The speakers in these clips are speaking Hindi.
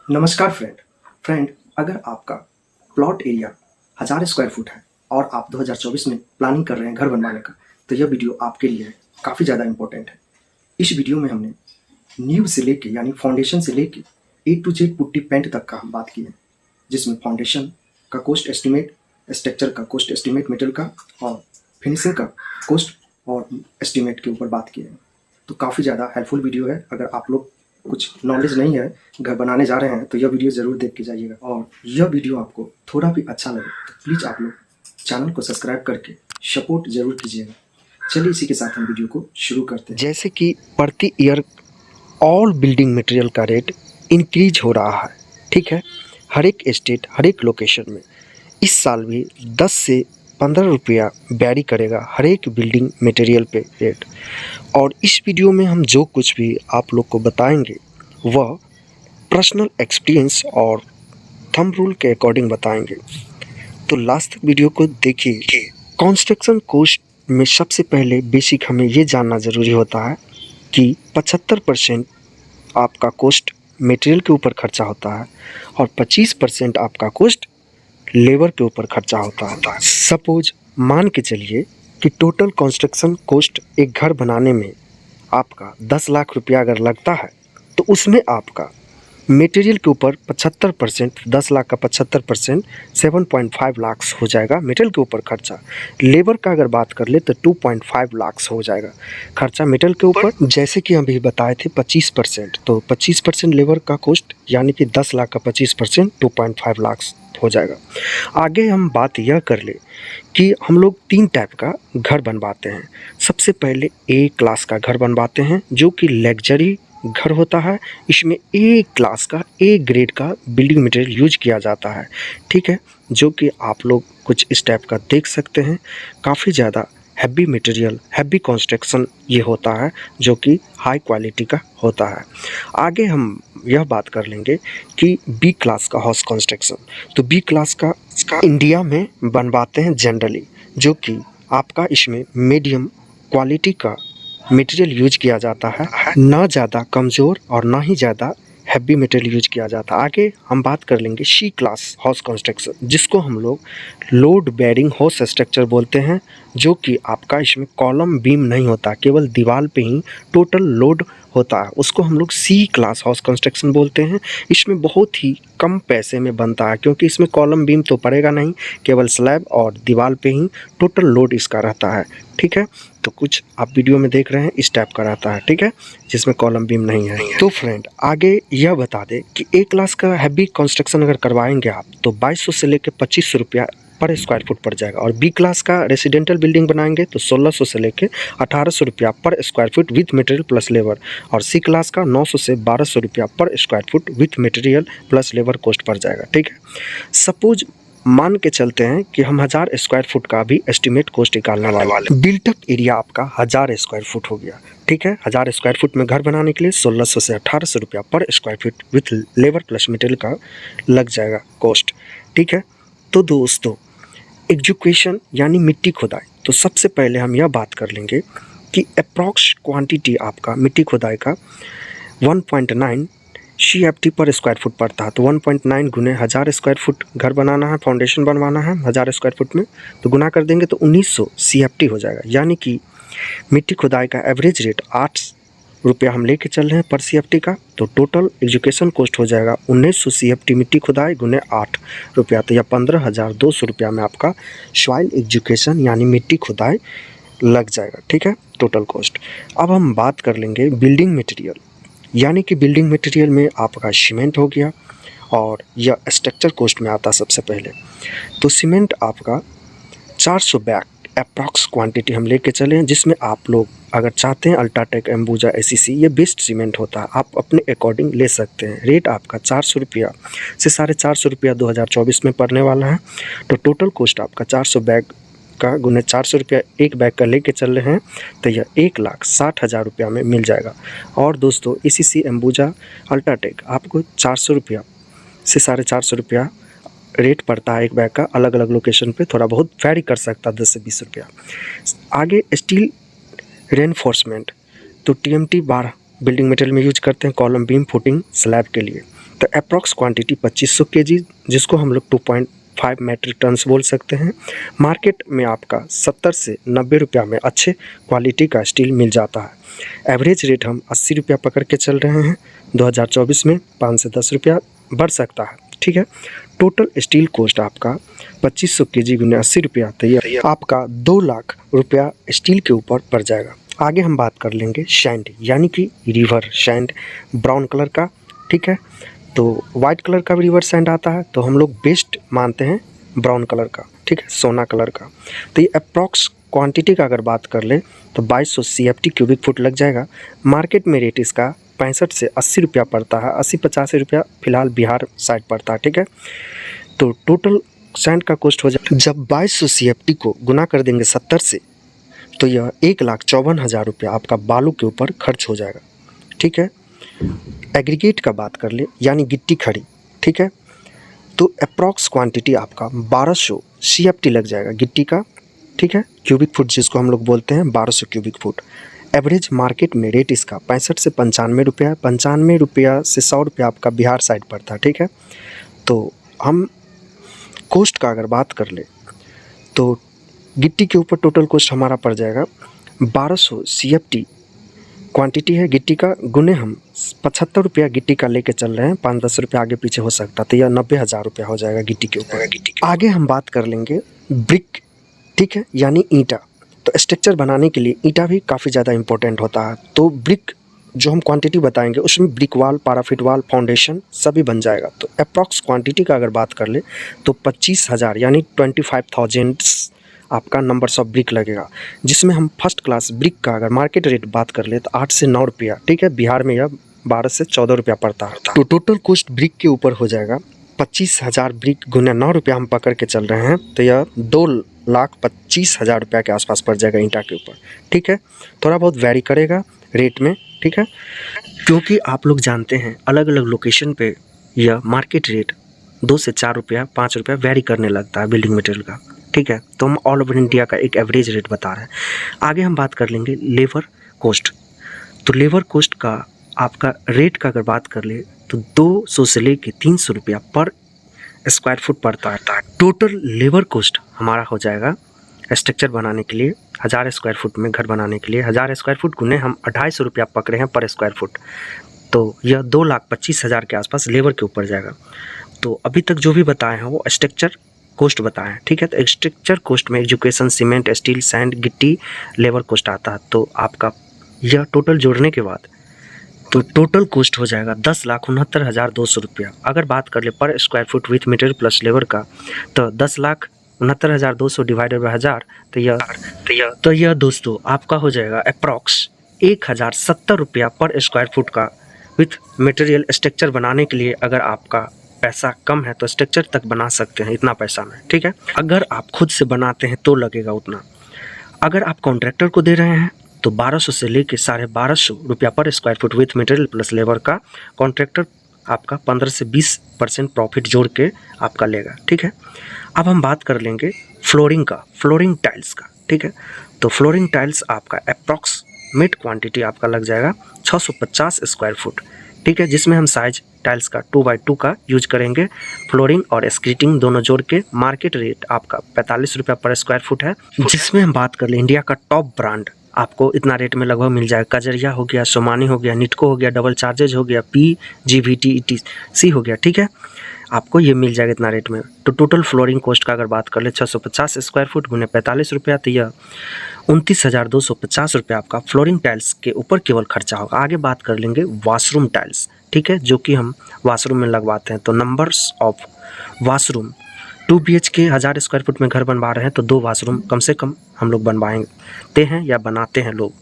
नमस्कार फ्रेंड, अगर आपका प्लॉट एरिया 1000 स्क्वायर फुट है और आप 2024 में प्लानिंग कर रहे हैं घर बनवाने का, तो यह वीडियो आपके लिए है, काफ़ी ज़्यादा इम्पोर्टेंट है। इस वीडियो में हमने नींव से लेके यानी फाउंडेशन से लेके ए टू जेड पुट्टी पेंट तक का हम बात की है, जिसमें फाउंडेशन का कॉस्ट एस्टिमेट, स्ट्रक्चर का कॉस्ट एस्टिमेट मेटल का और फिनिशिंग का कॉस्ट और एस्टिमेट के ऊपर बात की है। तो काफ़ी ज़्यादा हेल्पफुल वीडियो है। अगर आप लोग कुछ नॉलेज नहीं है, घर बनाने जा रहे हैं, तो यह वीडियो ज़रूर देख के जाइएगा। और यह वीडियो आपको थोड़ा भी अच्छा लगे तो प्लीज़ आप लोग चैनल को सब्सक्राइब करके सपोर्ट ज़रूर कीजिएगा। चलिए इसी के साथ हम वीडियो को शुरू करते हैं। जैसे कि प्रति ईयर ऑल बिल्डिंग मटेरियल का रेट इंक्रीज हो रहा है, ठीक है, हर एक स्टेट हर एक लोकेशन में। इस साल भी 10 से 15 रुपया वैरी करेगा हर एक बिल्डिंग मटेरियल पे रेट। और इस वीडियो में हम जो कुछ भी आप लोग को बताएंगे वह पर्सनल एक्सपीरियंस और थंब रूल के अकॉर्डिंग बताएंगे। तो लास्ट तक वीडियो को देखिए कि कंस्ट्रक्शन कॉस्ट में सबसे पहले बेसिक हमें ये जानना ज़रूरी होता है कि 75% आपका कॉस्ट मटेरियल के ऊपर खर्चा होता है और 25% आपका कॉस्ट लेबर के ऊपर खर्चा होता है। सपोज मान के चलिए कि टोटल कंस्ट्रक्शन कॉस्ट एक घर बनाने में आपका 10 लाख रुपया अगर लगता है, तो उसमें आपका मटेरियल के ऊपर 75%, 10 लाख का 75% 7.5 लाख हो जाएगा मटेरियल के ऊपर खर्चा। लेबर का अगर बात कर ले तो 2.5 लाख हो जाएगा खर्चा मटेरियल के ऊपर। जैसे कि अभी बताए थे 25%, तो 25% लेबर का कॉस्ट यानी कि 10 लाख का 25% 2.5 लाख हो जाएगा। आगे हम बात यह कर ले कि हम लोग 3 टाइप का घर बनवाते हैं। सबसे पहले ए क्लास का घर बनवाते हैं जो कि लग्जरी घर होता है। इसमें ए क्लास का ए ग्रेड का बिल्डिंग मटेरियल यूज किया जाता है, ठीक है, जो कि आप लोग कुछ इस टाइप का देख सकते हैं। काफ़ी ज़्यादा हैवी मटेरियल, हैवी कंस्ट्रक्शन ये होता है जो कि हाई क्वालिटी का होता है। आगे हम यह बात कर लेंगे कि बी क्लास का हाउस कंस्ट्रक्शन। तो बी क्लास का इंडिया में बनवाते हैं जनरली, जो कि आपका इसमें मीडियम क्वालिटी का मटेरियल यूज किया जाता है, ना ज़्यादा कमज़ोर और ना ही ज़्यादा हैवी मटेरियल यूज किया जाता है। आगे हम बात कर लेंगे सी क्लास हाउस कंस्ट्रक्शन, जिसको हम लोग लोड बेयरिंग हाउस स्ट्रक्चर बोलते हैं, जो कि आपका इसमें कॉलम बीम नहीं होता, केवल दीवार पे ही टोटल लोड होता है। उसको हम लोग सी क्लास हाउस कंस्ट्रक्शन बोलते हैं। इसमें बहुत ही कम पैसे में बनता है क्योंकि इसमें कॉलम बीम तो पड़ेगा नहीं, केवल स्लैब और दीवार पे ही टोटल लोड इसका रहता है, ठीक है। तो कुछ आप वीडियो में देख रहे हैं इस टाइप का रहता है, ठीक है, जिसमें कॉलम बीम नहीं है। तो फ्रेंड आगे यह बता दें कि ए क्लास का हैवी कंस्ट्रक्शन अगर करवाएंगे आप तो 2200 से लेकर 2500 रुपया पर स्क्वायर फुट पड़ जाएगा। और बी क्लास का रेसिडेंटल बिल्डिंग बनाएंगे तो 1600 से लेकर 1800 रुपया पर square foot with material plus labour. और सी क्लास का 900 से 1200 रुपया पर square foot with material plus labour cost पड़ जाएगा, ठीक है। सपोज मान के चलते हैं कि हम 1000 स्क्वायर फुट का भी एस्टिमेट कॉस्ट निकालने वाले। बिल्टअप एरिया आपका 1000 स्क्वायर फुट हो गया, ठीक है। 1000 स्क्वायर फुट में घर बनाने के लिए 1600 से 1800 रुपया पर square foot with labour plus material का लग जाएगा कॉस्ट, ठीक है। तो दोस्तों एजुकेशन यानी मिट्टी खुदाई, तो सबसे पहले हम यह बात कर लेंगे कि अप्रॉक्स क्वांटिटी आपका मिट्टी खुदाई का 1.9 CFT पर स्क्वायर फुट पड़ता है। तो 1.9 गुने 1000 स्क्वायर फुट घर बनाना है, फाउंडेशन बनवाना है 1000 स्क्वायर फुट में, तो गुना कर देंगे तो 1900 CFT हो जाएगा। यानी कि मिट्टी खुदाई का एवरेज रेट 8 रुपया हम लेके चल रहे हैं पर CFT का। तो टोटल एजुकेशन कॉस्ट हो जाएगा 1900 CFT मिट्टी खुदाई गुने 8 रुपया, तो यह 15,200 रुपया में आपका सॉइल एजुकेशन यानी मिट्टी खुदाई लग जाएगा, ठीक है, टोटल कॉस्ट। अब हम बात कर लेंगे बिल्डिंग मटेरियल, यानी कि बिल्डिंग मटेरियल में आपका सीमेंट हो गया और यह स्ट्रक्चर कॉस्ट में आता है सबसे पहले। तो सीमेंट आपका 400 बैग अप्रॉक्स क्वांटिटी हम लेके चले हैं, जिसमें आप लोग अगर चाहते हैं अल्ट्राटेक, एम्बुजा, ACC ये बेस्ट सीमेंट होता है, आप अपने अकॉर्डिंग ले सकते हैं। रेट आपका 400 रुपया से 450 रुपया 2024 में पड़ने वाला है। तो टोटल कॉस्ट आपका 400 बैग का गुने 400 रुपया एक बैग का लेके चल रहे हैं, तो यह 1,60,000 रुपया में मिल जाएगा। और दोस्तों ACC, एम्बुजा, अल्ट्राटेक आपको 400 रुपया से 450 रुपया रेट पड़ता है एक बैग का। अलग अलग लोकेशन पे थोड़ा बहुत वैरी कर सकता है 10 से 20 रुपया। आगे स्टील रेनफोर्समेंट, तो TMT 12 बिल्डिंग मटेरियल में यूज करते हैं कॉलम बीम फुटिंग स्लैब के लिए। तो अप्रॉक्स क्वांटिटी 2500 केजी, जिसको हम लोग 2.5 मैट्रिक टन्स बोल सकते हैं। मार्केट में आपका 70 से 90 रुपया में अच्छे क्वालिटी का स्टील मिल जाता है। एवरेज रेट हम 80 रुपया पकड़ के चल रहे हैं। 2024 में 5 से 10 रुपया बढ़ सकता है, ठीक है। टोटल स्टील कॉस्ट आपका 2500 केजी गुने 80 रुपया, तो ये आपका 2 लाख रुपया स्टील के ऊपर पड़ जाएगा। आगे हम बात कर लेंगे सैंड, यानी कि रिवर सैंड, ब्राउन कलर का, ठीक है। तो वाइट कलर का भी रिवर सैंड आता है, तो हम लोग बेस्ट मानते हैं ब्राउन कलर का, ठीक है, सोना कलर का। तो ये अप्रॉक्स क्वांटिटी का अगर बात कर ले तो 2200 CFT क्यूबिक फुट लग जाएगा। मार्केट में रेट इसका 65 से 80 रुपया पड़ता है, 80-85 रुपया फिलहाल बिहार साइड पड़ता है, ठीक है। तो टोटल सैंड का कॉस्ट हो जाए, जब 2200 CFT को गुना कर देंगे 70 से, तो यह 1,54,000 रुपया आपका बालू के ऊपर खर्च हो जाएगा, ठीक है। एग्रीगेट का बात कर ले, यानी गिट्टी खड़ी, ठीक है, तो अप्रॉक्स क्वांटिटी आपका 1200 CFT लग जाएगा गिट्टी का, ठीक है, क्यूबिक फुट जिसको हम लोग बोलते हैं 1200 क्यूबिक फुट। एवरेज मार्केट में रेट इसका 65 से 95 रुपया है। 95 रुपया से 100 रुपया आपका बिहार साइड पड़ता है, ठीक है। तो हम कॉस्ट का अगर बात कर ले तो गिट्टी के ऊपर टोटल कॉस्ट हमारा पड़ जाएगा 1200 CFT क्वांटिटी है गिट्टी का, गुने हम 75 रुपया गिट्टी का लेके चल रहे हैं, 5-10 रुपया आगे पीछे हो सकता, तो यह 90,000 रुपया हो जाएगा गिट्टी के ऊपर। आगे हम बात कर लेंगे ब्रिक, ठीक है, यानी ईंटा। तो स्ट्रक्चर बनाने के लिए ईंटा भी काफ़ी ज़्यादा इंपॉर्टेंट होता है। तो ब्रिक जो हम क्वांटिटी बताएंगे उसमें ब्रिक वाल, पैराफिट वाल, फाउंडेशन सभी बन जाएगा। तो अप्रॉक्स क्वांटिटी का अगर बात कर ले तो 25,000 यानी 25,000 आपका नंबर्स ऑफ ब्रिक लगेगा, जिसमें हम फर्स्ट क्लास ब्रिक का अगर मार्केट रेट बात कर ले तो 8 से 9 रुपया, ठीक है। बिहार में यह 12 से 14 रुपया पड़ता है। तो टोटल कॉस्ट ब्रिक के ऊपर हो जाएगा 25,000 ब्रिक गुना 9 रुपया हम पकड़ के चल रहे हैं, तो यह 2,25,000 रुपया के आसपास पड़ जाएगा ईंटा के ऊपर, ठीक है। थोड़ा बहुत वैरी करेगा रेट में, ठीक है, क्योंकि आप लोग जानते हैं अलग अलग लोकेशन पे यह मार्केट रेट 2 से 4 रुपया 5 रुपया वैरी करने लगता है बिल्डिंग मटेरियल का, ठीक है। तो हम ऑल ओवर इंडिया का एक एवरेज रेट बता रहे हैं। आगे हम बात कर लेंगे लेबर कॉस्ट। तो लेबर कॉस्ट का आपका रेट का अगर बात कर ले तो 200 से लेके 300 रुपया पर स्क्वायर फुट पड़ता है। टोटल लेबर कॉस्ट हमारा हो जाएगा स्ट्रक्चर बनाने के लिए 1000 स्क्वायर फुट में घर बनाने के लिए 1000 स्क्वायर फुट गुने हम 250 रुपया पकड़े हैं पर स्क्वायर फुट, तो यह 2,25,000 के आसपास लेबर के ऊपर जाएगा। तो अभी तक जो भी बताए हैं वो स्ट्रक्चर कॉस्ट बताएं हैं, ठीक है। तो स्ट्रक्चर कॉस्ट में एजुकेशन, सीमेंट, स्टील, सैंड, गिट्टी, लेबर कॉस्ट आता है। तो आपका यह टोटल जोड़ने के बाद तो टोटल कॉस्ट हो जाएगा 10,69,200 रुपया। अगर बात कर ले पर square foot with material plus labour का, तो 10,69,200 डिवाइडेड बाय 1000, तो यह दोस्तों आपका हो जाएगा अप्रॉक्स 1,070 रुपया पर स्क्वायर फुट का विथ मटेरियल स्ट्रक्चर बनाने के लिए। अगर आपका पैसा कम है तो स्ट्रक्चर तक बना सकते हैं इतना पैसा में, ठीक है। अगर आप खुद से बनाते हैं तो लगेगा उतना। अगर आप कॉन्ट्रैक्टर को दे रहे हैं तो 1200 से लेके 1250 रुपया पर square foot with material plus labour का कॉन्ट्रैक्टर आपका 15 से 20% प्रॉफिट जोड़ के आपका लेगा, ठीक है। अब हम बात कर लेंगे फ्लोरिंग का, फ्लोरिंग टाइल्स का, ठीक है। तो फ्लोरिंग टाइल्स आपका अप्रॉक्सीमेट क्वांटिटी आपका लग जाएगा 650 स्क्वायर फुट, ठीक है, जिसमें हम साइज टाइल्स का 2x2 का यूज करेंगे। फ्लोरिंग और स्क्रीटिंग दोनों जोड़ के मार्केट रेट आपका 45 रुपया पर स्क्वायर फुट है। जिसमें हम बात कर ले इंडिया का टॉप ब्रांड आपको इतना रेट में लगभग मिल जाएगा। कजरिया हो गया, सोमानी हो गया, निटको हो गया, डबल चार्जेज हो गया, PGVT ETC हो गया, ठीक है, आपको ये मिल जाएगा इतना रेट में। तो टोटल फ्लोरिंग कॉस्ट का अगर बात कर ले 650 स्क्वायर फुट गुने 45 रुपया, तो यह 29,250 रुपया आपका फ्लोरिंग टाइल्स के ऊपर केवल खर्चा होगा। आगे बात कर लेंगे वॉशरूम टाइल्स, ठीक है, जो कि हम वॉशरूम में लगवाते हैं। तो numbers of washroom 2 BHK 1000 square foot में घर बनवा रहे हैं तो 2 वॉशरूम कम से कम हम लोग बनवाते हैं या बनाते हैं लोग।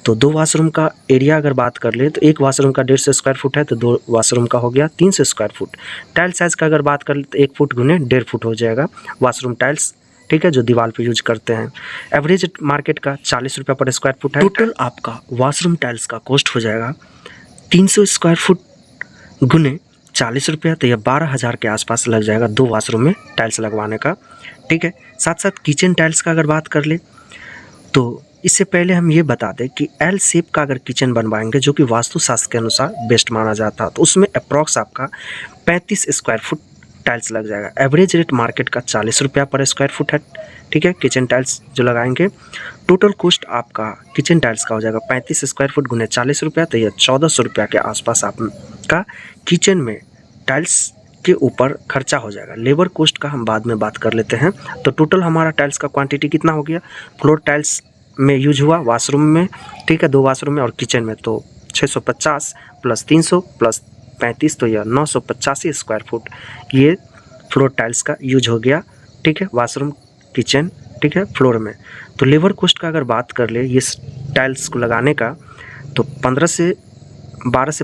तो 2 वॉशरूम का एरिया अगर बात कर ले तो एक वॉशरूम का 150 स्क्वायर फुट है तो 2 वॉशरूम का हो गया 300 स्क्वायर फुट। टाइल साइज़ का अगर बात कर ले तो 1 फुट गुने 1.5 फुट हो जाएगा वॉशरूम टाइल्स, ठीक है, जो दीवार पे यूज करते हैं। एवरेज मार्केट का 40 रुपया पर स्क्वायर फुट है। टोटल आपका वॉशरूम टाइल्स का कॉस्ट हो जाएगा 300 स्क्वायर फुट गुने 40 रुपया, तो यह 12,000 के आसपास लग जाएगा 2 वॉशरूम में टाइल्स लगवाने का, ठीक है। साथ साथ किचन टाइल्स का अगर बात कर ले तो इससे पहले हम ये बता दें कि एल शेप का अगर किचन बनवाएंगे जो कि वास्तुशास्त्र के अनुसार बेस्ट माना जाता है, तो उसमें अप्रॉक्स आपका 35 स्क्वायर फुट टाइल्स लग जाएगा। एवरेज रेट मार्केट का 40 रुपया पर स्क्वायर फुट है, ठीक है। किचन टाइल्स जो लगाएंगे, टोटल कॉस्ट आपका किचन टाइल्स का हो जाएगा 35 स्क्वायर फुट गुने 40 रुपया, तो यह 1400 रुपया के आसपास आपका किचन में टाइल्स के ऊपर खर्चा हो जाएगा। लेबर कॉस्ट का हम बाद में बात कर लेते हैं। तो टोटल हमारा टाइल्स का क्वांटिटी कितना हो गया, फ्लोर टाइल्स में यूज हुआ वाशरूम में, ठीक है, 2 वाशरूम में और किचन में, तो 650 प्लस 300 प्लस 35, तो यह 985 स्क्वायर फुट ये फ्लोर टाइल्स का यूज हो गया, ठीक है, वाशरूम किचन, ठीक है, फ्लोर में। तो लेबर कॉस्ट का अगर बात कर ले इस टाइल्स को लगाने का, तो 12 से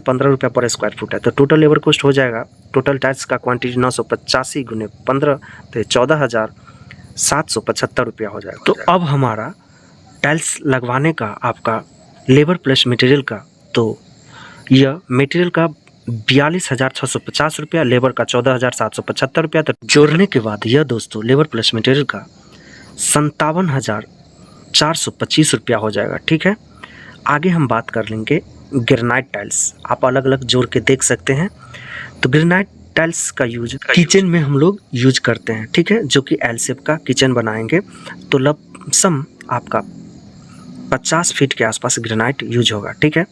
15 रुपया पर स्क्वायर फुट है। तो टोटल लेबर कॉस्ट हो जाएगा, टोटल टाइल्स का क्वांटिटी 985 गुने 15, तो 14,775 रुपया हो जाएगा। तो अब हमारा टाइल्स लगवाने का आपका लेबर प्लस मटेरियल का, तो यह मटेरियल का 42,650 रुपया, लेबर का 14,775 रुपया। तो जोड़ने के बाद यह दोस्तों लेबर प्लस मटेरियल का 57,425 रुपया हो जाएगा, ठीक है। आगे हम बात कर लेंगे ग्रेनाइट टाइल्स, आप अलग अलग जोड़ के देख सकते हैं। तो ग्रेनाइट टाइल्स का यूज किचन में हम लोग यूज करते हैं, ठीक है, जो कि एल शेप का किचन बनाएंगे तो लमसम आपका 50 फीट के आसपास ग्रेनाइट यूज होगा, ठीक है।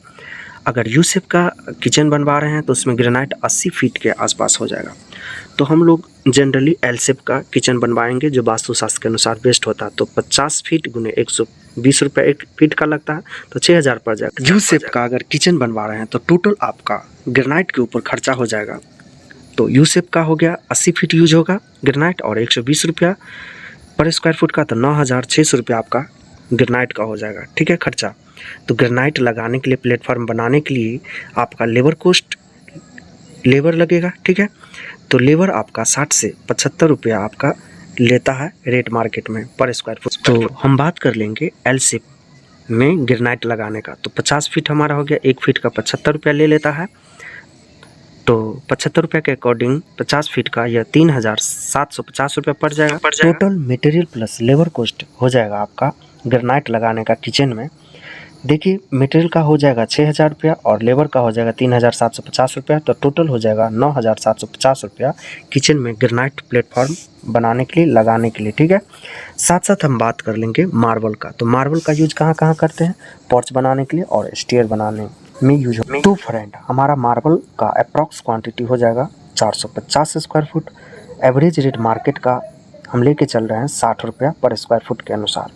अगर यू शेप का किचन बनवा रहे हैं तो उसमें ग्रेनाइट 80 फीट के आसपास हो जाएगा। तो हम लोग जनरली एल शेप का किचन बनवाएंगे जो वास्तुशास्त्र के अनुसार बेस्ट होता है, तो 50 फीट गुने 120 रुपये 1 फीट का लगता है, तो 6,000 पड़ जाएगा। यू शेप का अगर किचन बनवा रहे हैं तो टोटल आपका ग्रेनाइट के ऊपर खर्चा हो जाएगा। तो यू शेप का हो गया 80 फीट यूज होगा ग्रेनाइट और 120 रुपया पर स्क्वायर फुट का, तो 9,600 रुपया आपका ग्रेनाइट का हो जाएगा, ठीक है, खर्चा। तो ग्रेनाइट लगाने के लिए, प्लेटफॉर्म बनाने के लिए आपका लेबर कॉस्ट, लेबर लगेगा, ठीक है। तो लेबर आपका 60 से 75 रुपया आपका लेता है रेट मार्केट में पर स्क्वायर फुट। तो हम बात कर लेंगे एल शेप में ग्रेनाइट लगाने का, तो 50 फीट हमारा हो गया, 1 फीट का 75 रुपया ले लेता है। तो 75 रुपये के अकॉर्डिंग 50 फीट का यह 3,750 रुपया पड़ जाएगा। Total material plus labour cost हो जाएगा आपका ग्रेनाइट लगाने का किचन में। देखिए मटेरियल का हो जाएगा 6,000 रुपया और लेबर का हो जाएगा 3,750 रुपया, तो टोटल हो जाएगा 9,750 रुपया किचन में ग्रेनाइट प्लेटफॉर्म बनाने के लिए, लगाने के लिए, ठीक है। साथ साथ हम बात कर लेंगे मार्बल का। तो मार्बल का यूज कहाँ कहाँ करते हैं, पोर्च बनाने के लिए और स्टेयर बनाने में यूज हो। तो फ्रेंड हमारा मार्बल का अप्रॉक्स क्वांटिटी हो जाएगा 450 square foot. Average rate market का हम लेके चल रहे हैं 60 रुपया पर स्क्वायर फुट के अनुसार।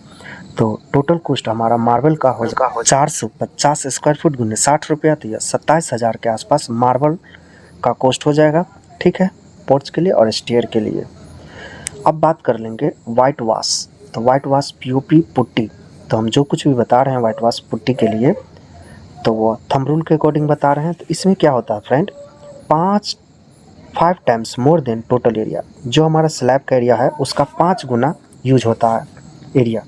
तो टोटल कॉस्ट हमारा मार्बल का हो 450 स्क्वायर फुट गुने 60 रुपया, तो यह 27,000 के आसपास मार्बल का कॉस्ट हो जाएगा, ठीक है, पोर्च के लिए और स्टेयर के लिए। अब बात कर लेंगे वाइट वॉश। तो वाइट वॉश पीओपी पुट्टी, तो हम जो कुछ भी बता रहे हैं वाइट वॉश पुट्टी के लिए तो वो थंब रूल के अकॉर्डिंग बता रहे हैं। तो इसमें क्या होता है friend, 5 times more than total area, जो हमारा स्लैब का एरिया है उसका 5 गुना यूज होता है एरिया।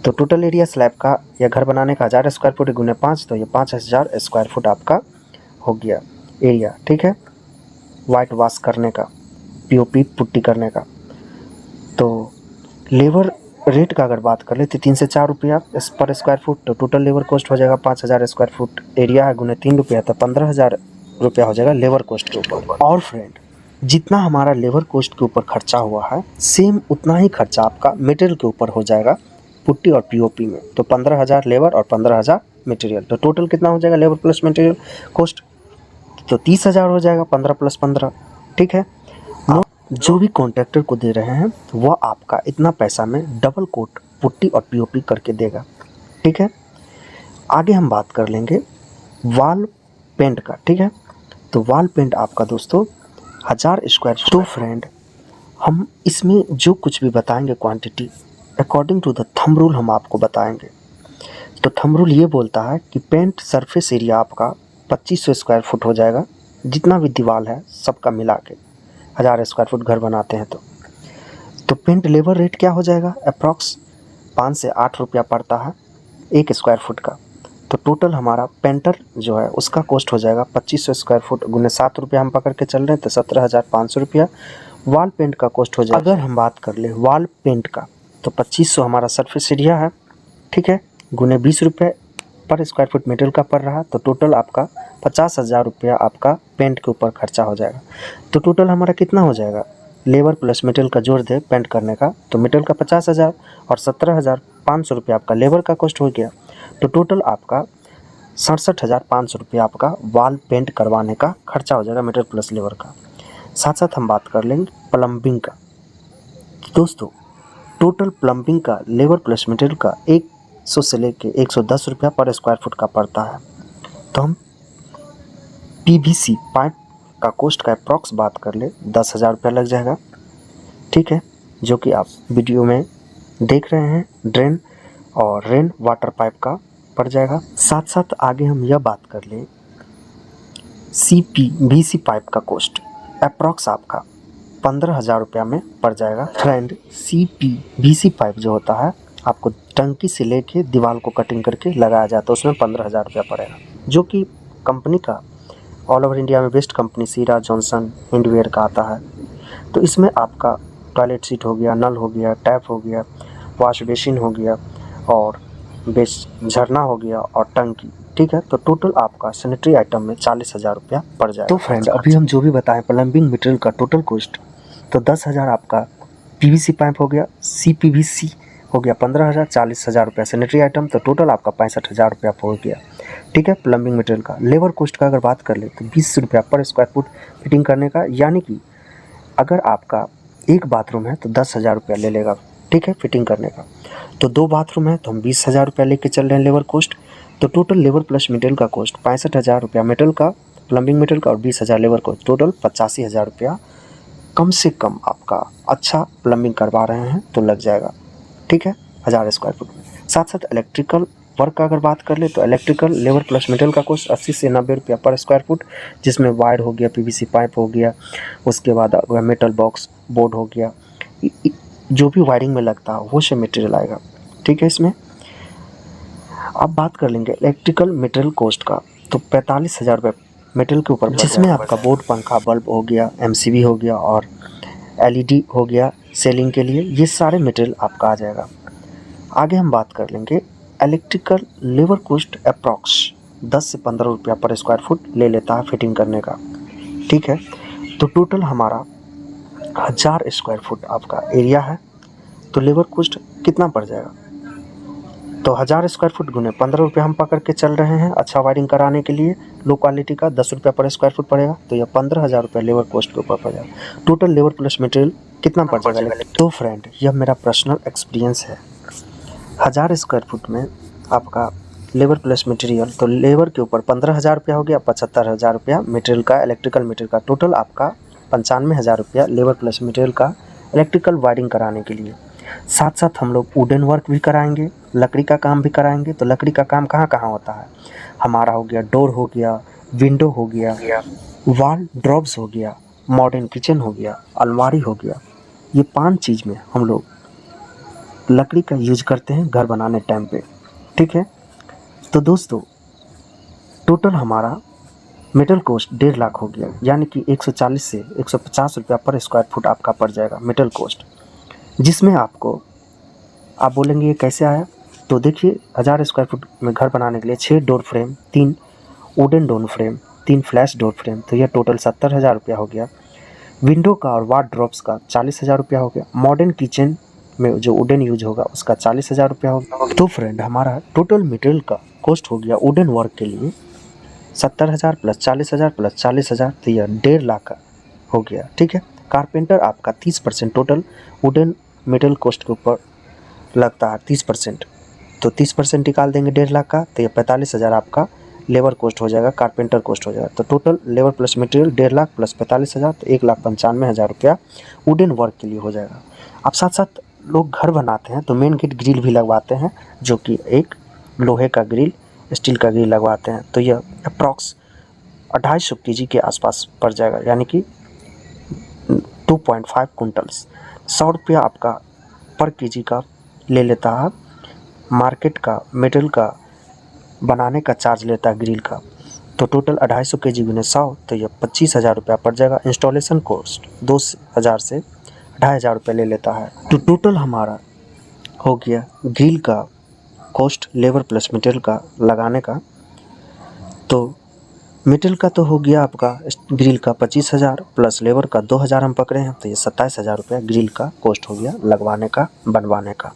तो टोटल एरिया स्लैब का या घर बनाने का 1000 स्क्वायर फुट गुने 5, तो ये 5,000 स्क्वायर फुट आपका हो गया एरिया, ठीक है, वाइट वॉश करने का, पीओपी पुट्टी करने का। तो लेबर रेट का अगर बात कर ले तो 3 से 4 रुपया पर स्क्वायर फुट, तो टोटल लेबर कॉस्ट हो जाएगा 5,000 स्क्वायर फुट एरिया है गुने 3 रुपया, तो 15,000 रुपया हो जाएगा लेबर कॉस्ट के ऊपर। और फ्रेंड जितना हमारा लेबर कॉस्ट के ऊपर खर्चा हुआ है सेम उतना ही खर्चा आपका मटेरियल के ऊपर हो जाएगा पुट्टी और पीओपी में। तो 15,000 लेबर और 15,000 मटेरियल, तो टोटल कितना हो जाएगा लेबर प्लस मटेरियल कॉस्ट, तो 30,000 हो जाएगा 15 + 15, ठीक है। जो भी कॉन्ट्रैक्टर को दे रहे हैं वह आपका इतना पैसा में डबल कोट पुट्टी और पीओपी करके देगा, ठीक है। आगे हम बात कर लेंगे वॉल पेंट का, ठीक है। तो वॉल पेंट आपका दोस्तों 1000 स्क्वायर फुट। तो फ्रेंड हम इसमें जो कुछ भी बताएंगे quantity according to the thumb rule हम आपको बताएंगे। तो थंब रूल ये बोलता है कि पेंट सरफेस एरिया आपका 2500 स्क्वायर फुट हो जाएगा, जितना भी दीवार है सबका मिला के 1000 स्क्वायर फुट घर बनाते हैं। तो पेंट लेबर रेट क्या हो जाएगा, अप्रॉक्स 5 से 8 रुपया पड़ता है 1 स्क्वायर फुट का। तो टोटल हमारा पेंटर जो है उसका कॉस्ट हो जाएगा 2500 स्क्वायर फुट गुने 7 रुपया हम पकड़ के चल रहे हैं, तो 17,500 रुपया वॉल पेंट का कॉस्ट हो जाएगा। अगर हम बात कर ले वॉल पेंट का तो 2500 हमारा सरफेस एरिया है ठीक है, गुने 20 रुपये पर स्क्वायर फुट मेटेरियल का पड़ रहा, तो टोटल आपका 50,000 रुपया आपका पेंट के ऊपर खर्चा हो जाएगा। तो टोटल हमारा कितना हो जाएगा, लेबर प्लस मटेरियल का जोड़ दे पेंट करने का, तो मटेरियल का 50,000 और 17,500 रुपया आपका लेबर का कॉस्ट हो गया। तो टोटल आपका 67,500 रुपया आपका वॉल पेंट करवाने का खर्चा हो जाएगा मटेरियल प्लस लेबर का। साथ साथ हम बात कर लेंगे प्लम्बिंग का। दोस्तों टोटल प्लम्बिंग का लेबर प्लस मटेरियल का 100 से लेके 110 रुपया पर स्क्वायर फुट का पड़ता है। तो हम पीवीसी पाइप का कॉस्ट का अप्रॉक्स बात कर ले 10,000 रुपया लग जाएगा, ठीक है, जो कि आप वीडियो में देख रहे हैं। ड्रेन और रेन वाटर पाइप का पड़ जाएगा। साथ साथ आगे हम यह बात कर ले CPVC पाइप का कॉस्ट अप्रॉक्स आपका 15,000 रुपया में पड़ जाएगा। फ्रेंड CPVC पाइप जो होता है आपको टंकी से लेके दीवार को कटिंग करके लगाया जाता है, उसमें 15,000 रुपया पड़ेगा, जो कि कंपनी का ऑल ओवर इंडिया में बेस्ट कंपनी सीरा जॉनसन इंडवेयर का आता है। तो इसमें आपका टॉयलेट सीट हो गया, नल हो गया, टैप हो गया, वॉश बेसिन हो गया और झरना हो गया और टंकी, ठीक है। तो टोटल आपका सैनिटरी आइटम में 40,000 रुपया पड़ जाएगा। तो फ्रेंड अभी हम जो भी बताएं प्लम्बिंग मटेरियल का टोटल कॉस्ट, तो 10,000 आपका PVC पाइप हो गया, CPVC हो गया 15,000, 40,000 रुपया सैनिटरी आइटम, तो टोटल आपका 65,000 रुपया हो गया, ठीक है। प्लम्बिंग मटेरियल का लेबर कॉस्ट का अगर बात कर ले तो 20 रुपया पर स्क्वायर फुट फिटिंग करने का, यानी कि अगर आपका एक बाथरूम है तो 10,000 रुपया ले लेगा, ठीक है, फिटिंग करने का। तो 2 बाथरूम है तो हम 20,000 रुपया लेके चल रहे हैं लेबर कॉस्ट। तो टोटल लेबर प्लस मटेरियल का कॉस्ट 65,000 रुपया मेटल का, प्लम्बिंग मटेरियल का और 20,000 लेबर कॉस्ट, टोटल 85,000 रुपया कम से कम आपका अच्छा प्लम्बिंग करवा रहे हैं तो लग जाएगा, ठीक है, 1000 स्क्वायर फुट में। साथ साथ इलेक्ट्रिकल वर्क का अगर बात कर ले तो इलेक्ट्रिकल लेबर प्लस मटेरियल का कॉस्ट 80 से 90 रुपया पर स्क्वायर फुट, जिसमें वायर हो गया, PVC पाइप हो गया, उसके बाद मेटल बॉक्स बोर्ड हो गया, जो भी वायरिंग में लगता है वो सब मटेरियल आएगा, ठीक है। इसमें अब बात कर लेंगे इलेक्ट्रिकल मटेरियल कॉस्ट का, तो 45,000 रुपये मटेरियल के ऊपर, जिसमें आपका बोर्ड, पंखा, बल्ब हो गया, MCB हो गया और LED हो गया सेलिंग के लिए, ये सारे मटेरियल आपका आ जाएगा। आगे हम बात कर लेंगे इलेक्ट्रिकल लेबर कॉस्ट अप्रॉक्स 10 से 15 रुपया पर स्क्वायर फुट ले लेता है फिटिंग करने का, ठीक है। तो टोटल हमारा 1000 स्क्वायर फुट आपका एरिया है, तो लेबर कॉस्ट कितना पड़ जाएगा, तो 1000 स्क्वायर फुट गुने 15 रुपये हम पकड़ के चल रहे हैं। अच्छा वायरिंग कराने के लिए लो क्वालिटी का 10 रुपया पर स्क्वायर फुट पड़ेगा, तो यह 15,000 रुपये लेबर कॉस्ट के ऊपर पड़ जाएगा। टोटल लेबर प्लस मटेरियल कितना पड़ जाएगा। तो फ्रेंड यह मेरा पर्सनल एक्सपीरियंस है, 1000 स्क्वायर फुट में आपका लेबर प्लस मटेरियल, तो लेबर के ऊपर 15,000 रुपया हो गया, 75,000 रुपया मटेरियल का, इलेक्ट्रिकल मटेरियल का, टोटल आपका 95,000 रुपया लेबर प्लस मटेरियल का इलेक्ट्रिकल वायरिंग कराने के लिए। साथ साथ हम लोग वुडन वर्क भी कराएंगे, लकड़ी का काम भी कराएंगे। तो लकड़ी का काम कहाँ कहाँ होता है हमारा, हो गया डोर हो गया, विंडो हो गया, वॉल ड्रॉप्स हो गया, मॉडर्न किचन हो गया, अलमारी हो गया, ये 5 चीज़ में हम लोग लकड़ी का यूज करते हैं घर बनाने टाइम पे, ठीक है। तो दोस्तों टोटल हमारा मेटल कॉस्ट 1.5 लाख हो गया, यानी कि 140 से 150 रुपया पर स्क्वायर फुट आपका पड़ जाएगा मेटल कॉस्ट, जिसमें आपको आप बोलेंगे ये कैसे आया, तो देखिए 1000 स्क्वायर फुट में घर बनाने के लिए 6 door frame, 3 wooden door frame, 3 flash door frame, तो यह टोटल 70,000 रुपया हो गया। विंडो का और वार्डरोब्स का 40,000 रुपया हो गया। मॉडर्न किचन में जो वुडन यूज होगा उसका 40,000 रुपया होगा। तो फ्रेंड हमारा टोटल मटेरियल का कॉस्ट हो गया वुडन वर्क के लिए 70,000 प्लस 40,000 प्लस 40,000, तो यह 1.5 लाख का हो गया, ठीक है। कारपेंटर आपका 30% टोटल वुडन मटेरियल कॉस्ट के ऊपर लगता है 30%, तो 30% निकाल देंगे 1.5 लाख का, तो यह 45,000 आपका लेबर कॉस्ट हो जाएगा, कारपेंटर कॉस्ट हो जाएगा। तो total labour plus material 1.5 lakh plus 45,000, तो 1,95,000 रुपया वुडन वर्क के लिए हो जाएगा। अब साथ साथ लोग घर बनाते हैं तो मेन गेट ग्रिल भी लगवाते हैं, जो कि एक लोहे का ग्रिल, स्टील का ग्रिल लगवाते हैं, तो यह अप्रॉक्स 250 kg के आसपास पड़ जाएगा, यानी कि 2.5 कुंटल्स, 100 रुपया आपका पर केजी का ले लेता है। मार्केट का मेटल का बनाने का चार्ज लेता है ग्रिल का, तो टोटल 250 kg गुने 100, तो यह 25,000 रुपया पड़ जाएगा। इंस्टॉलेशन कॉस्ट 2,000 से 2,500 रुपये ले लेता है। तो टोटल हमारा हो गया ग्रिल का कॉस्ट लेबर प्लस मटेरियल का लगाने का। तो मटेरियल का तो हो गया आपका ग्रिल का 25,000 प्लस लेबर का 2,000 हम पकड़े हैं, तो ये 27,000 रुपया ग्रिल का कॉस्ट हो गया लगवाने का, बनवाने का।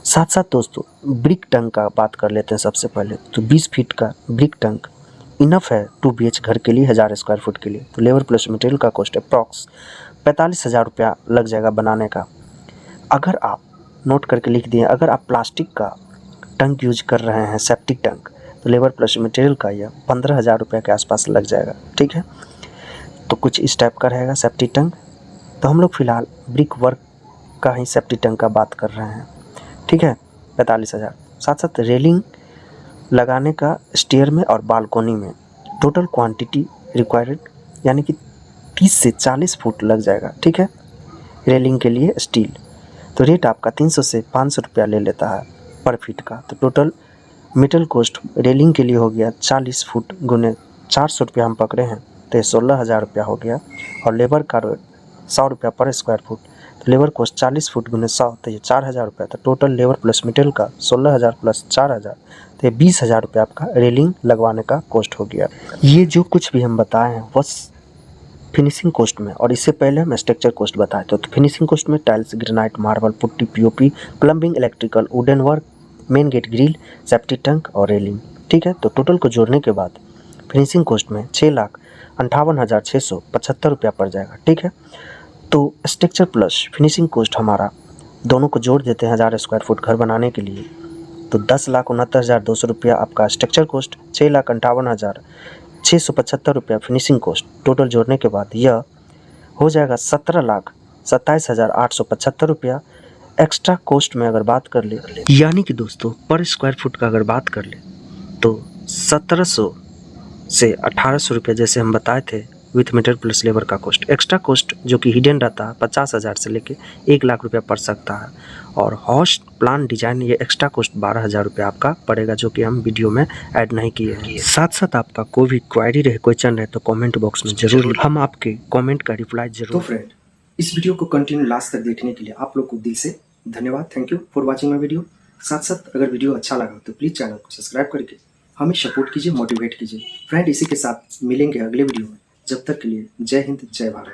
साथ साथ दोस्तों ब्रिक टंक का बात कर लेते हैं सबसे पहले। तो 20 फीट का ब्रिक टंक इनफ है 2 BH घर के लिए 1000 स्क्वायर फुट के लिए। तो लेबर प्लस मटेरियल का कॉस्ट अप्रॉक्स 45,000 रुपया लग जाएगा बनाने का। अगर आप नोट करके लिख दिए, अगर आप प्लास्टिक का टंक यूज कर रहे हैं सेप्टिक टंक, तो लेबर प्लस मटेरियल का यह 15,000 रुपये के आसपास लग जाएगा। ठीक है, तो कुछ इस टाइप का रहेगा सेप्टिक टंक। तो हम लोग फ़िलहाल ब्रिक वर्क का ही सेप्टिक टंक का बात कर रहे हैं। ठीक है, 45,000। साथ साथ रेलिंग लगाने का स्टेयर में और बालकोनी में टोटल क्वांटिटी रिक्वायर्ड यानी कि 30 से 40 फुट लग जाएगा। ठीक है, रेलिंग के लिए स्टील। तो रेट आपका 300 से 500 रुपया ले लेता है पर फीट का। तो टोटल मेटल कॉस्ट रेलिंग के लिए हो गया 40 फुट गुने 400 रुपया हम पकड़े हैं, तो 16,000 रुपया हो गया। और लेबर का 100 रुपया पर स्क्वायर फुट। तो लेबर कॉस्ट 40 फुट गुने 100, तो ये 4,000 रुपया। तो टोटल लेबर प्लस मटेरियल का 16,000 प्लस 4,000, तो ये 20,000 रुपया आपका रेलिंग लगवाने का कॉस्ट हो गया। ये जो कुछ भी हम बताए हैं बस फिनिशिंग कॉस्ट में, और इससे पहले हम स्ट्रक्चर कॉस्ट बताए। तो फिनिशिंग कॉस्ट में tiles, granite, marble, putty, POP, plumbing, electrical, wooden work, main gate grill, septic tank और रेलिंग। ठीक है, तो टोटल को जोड़ने के बाद फिनिशिंग कॉस्ट में 6,58,675 रुपया पड़ जाएगा। ठीक है, तो स्ट्रक्चर प्लस फिनिशिंग कॉस्ट हमारा दोनों को जोड़ देते हैं 1000 स्क्वायर फुट घर बनाने के लिए, तो 10,69,200 रुपया आपका स्ट्रक्चर कॉस्ट, 6,58,675 रुपया फिनिशिंग कॉस्ट। टोटल जोड़ने के बाद यह हो जाएगा 17,27,875 रुपया। एक्स्ट्रा कॉस्ट में अगर बात कर ले, यानी कि दोस्तों पर स्क्वायर फुट का अगर बात कर ले, तो 1700 से 1800 रुपये जैसे हम बताए थे विथ मटेरियल प्लस लेबर का कॉस्ट। एक्स्ट्रा कॉस्ट जो कि हिडन रहता है 50,000 से लेके 1 लाख रुपया पड़ सकता है। और हाउस प्लान डिजाइन ये एक्स्ट्रा कॉस्ट 12,000 रुपया आपका पड़ेगा, जो कि हम वीडियो में ऐड नहीं किए हैं। साथ साथ आपका कोई भी क्वेरी रहे, क्वेश्चन रहे, तो कमेंट बॉक्स में जरूर, हम आपके कमेंट का रिप्लाई जरूर। तो फ्रेंड, इस वीडियो को कंटिन्यू लास्ट तक देखने के लिए आप लोग को दिल से धन्यवाद। Thank you for watching my video. साथ साथ अगर वीडियो अच्छा लगा तो प्लीज़ चैनल को सब्सक्राइब करके हमें सपोर्ट कीजिए, मोटिवेट कीजिए। फ्रेंड, इसी के साथ मिलेंगे अगले वीडियो में। जब तक के लिए जय हिंद, जय भारत।